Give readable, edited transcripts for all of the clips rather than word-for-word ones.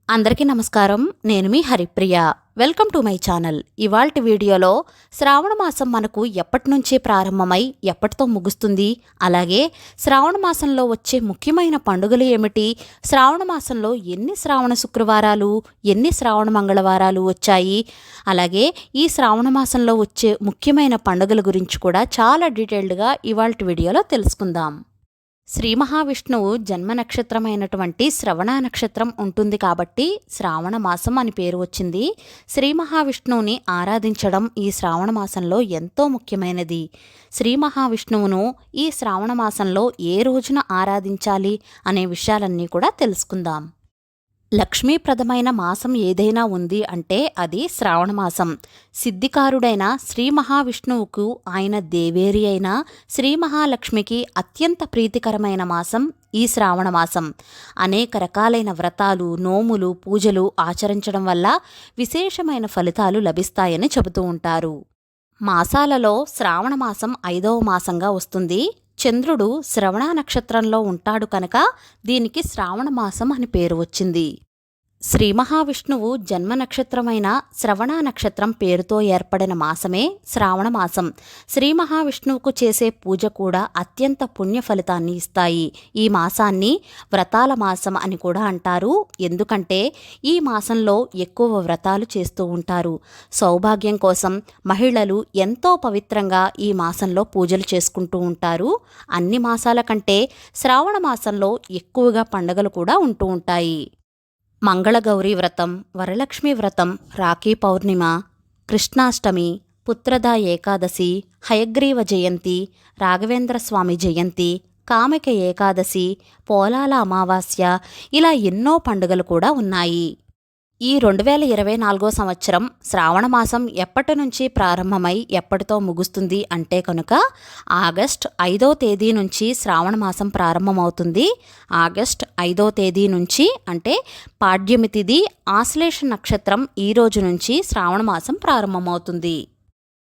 అందరికీ నమస్కారం. నేను మీ Haripriya. Welcome to my channel. ఇవాల్టి వీడియోలో శ్రావణ మాసం మనకు ఎప్పటి నుంచి ప్రారంభమై ఎప్పటితో ముగుస్తుంది, అలాగే శ్రావణ మాసంలో వచ్చే ముఖ్యమైన పండుగలు ఏమిటి, శ్రావణ మాసంలో ఎన్ని శ్రావణ శుక్రవారాలు, ఎన్ని శ్రావణ మంగళవారాలు వచ్చాయి, అలాగే ఈ శ్రావణ మాసంలో వచ్చే ముఖ్యమైన పండుగల గురించి కూడా చాలా డీటెయిల్డ్గా ఇవాల్టి వీడియోలో తెలుసుకుందాం. శ్రీ మహావిష్ణువు జన్మ నక్షత్రమైనటువంటి శ్రవణ నక్షత్రం ఉంటుంది కాబట్టి శ్రావణ మాసం అని పేరు వచ్చింది. శ్రీ మహావిష్ణువుని ఆరాధించడం ఈ శ్రావణ మాసంలో ఎంతో ముఖ్యమైనది. శ్రీ మహావిష్ణువును ఈ శ్రావణ మాసంలో ఏ రోజున ఆరాధించాలి అనే విషయాలన్నీ కూడా తెలుసుకుందాం. లక్ష్మీప్రదమైన మాసం ఏదైనా ఉంది అంటే అది శ్రావణ మాసం. సిద్ధికారుడైన శ్రీ మహావిష్ణువుకు ఆయన దేవేరి అయిన శ్రీ మహాలక్ష్మికి అత్యంత ప్రీతికరమైన మాసం ఈ శ్రావణ మాసం. అనేక రకాలైన వ్రతాలు, నోములు, పూజలు ఆచరించడం వల్ల విశేషమైన ఫలితాలు లభిస్తాయని చెబుతూ ఉంటారు. మాసాలలో శ్రావణ మాసం 5వ మాసంగా వస్తుంది. చంద్రుడు శ్రవణ నక్షత్రంలో ఉంటాడు కనుక దీనికి శ్రావణ మాసం అని పేరు వచ్చింది. శ్రీ మహావిష్ణువు జన్మ నక్షత్రమైన శ్రవణ నక్షత్రం పేరుతో ఏర్పడిన మాసమే శ్రావణ మాసం. శ్రీ మహావిష్ణువుకు చేసే పూజ కూడా అత్యంత పుణ్య ఫలితాన్ని ఇస్తాయి. ఈ మాసాన్ని వ్రతాల మాసం అని కూడా అంటారు. ఎందుకంటే ఈ మాసంలో ఎక్కువ వ్రతాలు చేస్తూ ఉంటారు. సౌభాగ్యం కోసం మహిళలు ఎంతో పవిత్రంగా ఈ మాసంలో పూజలు చేసుకుంటూ ఉంటారు. అన్ని మాసాల కంటే శ్రావణ మాసంలో ఎక్కువగా పండుగలు కూడా ఉంటూ ఉంటాయి. మంగళగౌరీ వ్రతం, వరలక్ష్మి వ్రతం, రాఖీ పౌర్ణిమ, కృష్ణాష్టమి, పుత్రదా ఏకాదశి, హయగ్రీవ జయంతి, రాఘవేంద్ర స్వామి జయంతి, కామిక ఏకాదశి, పోలాల అమావాస్య, ఇలా ఎన్నో పండుగలు కూడా ఉన్నాయి. ఈ 2024 సంవత్సరం శ్రావణ మాసం ఎప్పటి నుంచి ప్రారంభమై ఎప్పటితో ముగుస్తుంది అంటే కనుక ఆగస్ట్ 5వ తేదీ నుంచి శ్రావణ మాసం ప్రారంభమవుతుంది. ఆగస్ట్ 5వ తేదీ నుంచి అంటే పాడ్యమి తిథి ఆశ్లేష నక్షత్రం ఈ రోజు నుంచి శ్రావణ మాసం ప్రారంభమవుతుంది.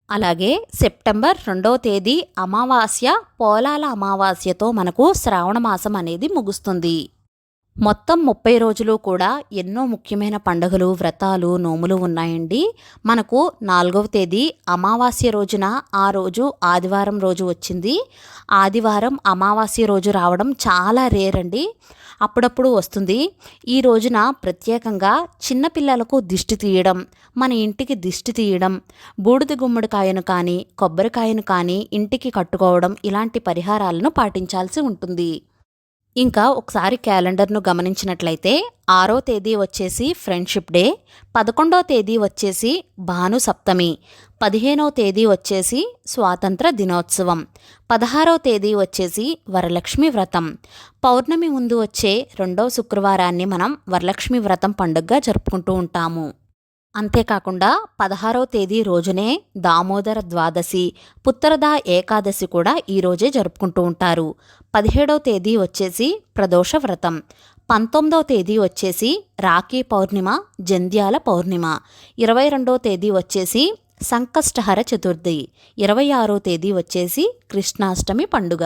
అలాగే సెప్టెంబర్ 2వ తేదీ అమావాస్య, పోలాల అమావాస్యతో మనకు శ్రావణ మాసం అనేది ముగుస్తుంది. మొత్తం 30 రోజులు కూడా ఎన్నో ముఖ్యమైన పండుగలు, వ్రతాలు, నోములు ఉన్నాయండి. మనకు 4వ తేదీ అమావాస్య రోజున, ఆ రోజు ఆదివారం రోజు వచ్చింది. ఆదివారం అమావాస్య రోజు రావడం చాలా రేర్ అండి, అప్పుడప్పుడు వస్తుంది. ఈ రోజున ప్రత్యేకంగా చిన్నపిల్లలకు దిష్టి తీయడం, మన ఇంటికి దిష్టి తీయడం, బూడిద గుమ్మడికాయను కానీ కొబ్బరికాయను కానీ ఇంటికి కట్టుకోవడం, ఇలాంటి పరిహారాలను పాటించాల్సి ఉంటుంది. ఇంకా ఒకసారి క్యాలెండర్ను గమనించినట్లయితే 6వ తేదీ వచ్చేసి ఫ్రెండ్షిప్ డే, 11వ తేదీ వచ్చేసి భాను సప్తమి, 15వ తేదీ వచ్చేసి స్వాతంత్ర దినోత్సవం, 16వ తేదీ వచ్చేసి వరలక్ష్మి వ్రతం. పౌర్ణమి ముందు వచ్చే 2వ శుక్రవారాన్ని మనం వరలక్ష్మి వ్రతం పండుగగా జరుపుకుంటూ ఉంటాము. అంతేకాకుండా 16వ తేదీ రోజునే దామోదర ద్వాదశి, పుత్రదా ఏకాదశి కూడా ఈరోజే జరుపుకుంటూ ఉంటారు. 17వ తేదీ వచ్చేసి ప్రదోష వ్రతం, 19వ తేదీ వచ్చేసి రాఖీ పౌర్ణిమ, జంధ్యాల పౌర్ణిమ, 22వ తేదీ వచ్చేసి సంకష్టహర చతుర్థి, 26వ తేదీ వచ్చేసి కృష్ణాష్టమి పండుగ,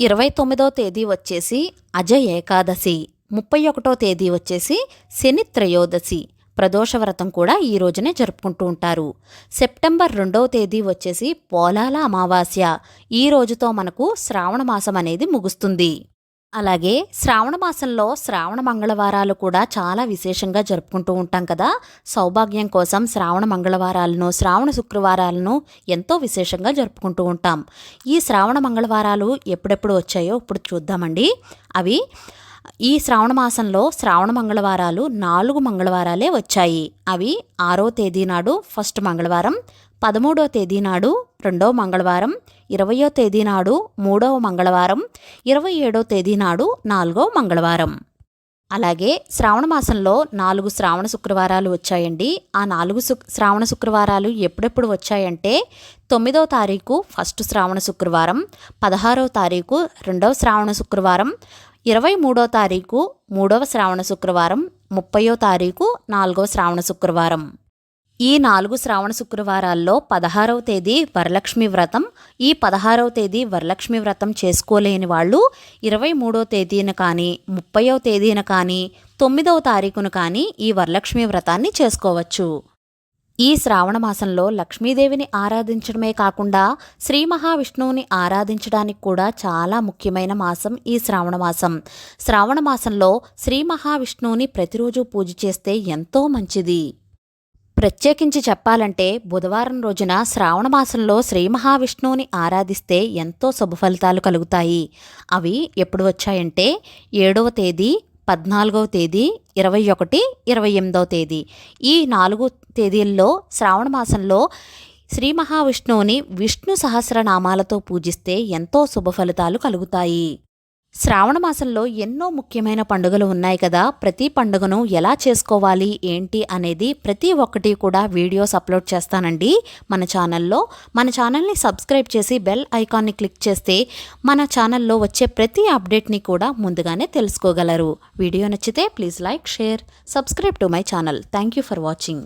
29వ తేదీ వచ్చేసి అజ ఏకాదశి, 31వ తేదీ వచ్చేసి శని త్రయోదశి. ప్రదోష వ్రతం కూడా ఈ రోజునే జరుపుకుంటూ ఉంటారు. సెప్టెంబర్ 2వ తేదీ వచ్చేసి పోలాల అమావాస్య. ఈ రోజుతో మనకు శ్రావణ మాసం అనేది ముగుస్తుంది. అలాగే శ్రావణ మాసంలో శ్రావణ మంగళవారాలు కూడా చాలా విశేషంగా జరుపుకుంటూ ఉంటాం కదా. సౌభాగ్యం కోసం శ్రావణ మంగళవారాలను, శ్రావణ శుక్రవారాలను ఎంతో విశేషంగా జరుపుకుంటూ ఉంటాం. ఈ శ్రావణ మంగళవారాలు ఎప్పుడెప్పుడు వచ్చాయో ఇప్పుడు చూద్దామండి. అవి ఈ శ్రావణ మాసంలో శ్రావణ మంగళవారాలు 4 మంగళవారాలే వచ్చాయి. అవి 6వ తేదీ నాడు ఫస్ట్ మంగళవారం, 13వ తేదీ నాడు 2వ మంగళవారం, 20వ తేదీ నాడు 3వ మంగళవారం, 27వ తేదీ నాడు 4వ మంగళవారం. అలాగే శ్రావణ మాసంలో 4 శ్రావణ శుక్రవారాలు వచ్చాయండి. ఆ 4 శ్రావణ శుక్రవారాలు ఎప్పుడెప్పుడు వచ్చాయంటే 9వ తారీఖు ఫస్ట్ శ్రావణ శుక్రవారం, 16వ తారీఖు 2వ శ్రావణ శుక్రవారం, 23వ తారీఖు 3వ శ్రావణ శుక్రవారం, 30వ తారీఖు 4వ శ్రావణ శుక్రవారం. ఈ 4 శ్రావణ శుక్రవారాల్లో 16వ తేదీ వరలక్ష్మి వ్రతం. ఈ 16వ తేదీ వరలక్ష్మి వ్రతం చేసుకోలేని వాళ్ళు 23వ తేదీన కానీ 30వ తేదీన కానీ 9వ తారీఖున కానీ ఈ వరలక్ష్మి వ్రతాన్ని చేసుకోవచ్చు. ఈ శ్రావణ మాసంలో లక్ష్మీదేవిని ఆరాధించడమే కాకుండా శ్రీ మహావిష్ణువుని ఆరాధించడానికి కూడా చాలా ముఖ్యమైన మాసం ఈ శ్రావణ మాసం. శ్రావణ మాసంలో శ్రీ మహావిష్ణువుని ప్రతిరోజు పూజ చేస్తే ఎంతో మంచిది. ప్రత్యేకించి చెప్పాలంటే బుధవారం రోజున శ్రావణ మాసంలో శ్రీ మహావిష్ణువుని ఆరాధిస్తే ఎంతో శుభ ఫలితాలు కలుగుతాయి. అవి ఎప్పుడు వచ్చాయంటే 7వ తేదీ, 14వ తేదీ, 21, 28వ తేదీ. ఈ 4 తేదీల్లో శ్రావణ మాసంలో శ్రీ మహావిష్ణువుని విష్ణు సహస్రనామాలతో పూజిస్తే ఎంతో శుభ ఫలితాలు కలుగుతాయి. శ్రావణ మాసంలో ఎన్నో ముఖ్యమైన పండుగలు ఉన్నాయి కదా. ప్రతి పండుగను ఎలా చేసుకోవాలి ఏంటి అనేది ప్రతి ఒక్కటి కూడా వీడియోస్ అప్లోడ్ చేస్తానండి మన ఛానల్లో. మన ఛానల్ని సబ్స్క్రైబ్ చేసి బెల్ ఐకాన్ని క్లిక్ చేస్తే మన ఛానల్లో వచ్చే ప్రతి అప్డేట్ని కూడా ముందుగానే తెలుసుకోగలరు. వీడియో నచ్చితే please like, share, subscribe to my channel. Thank you for watching.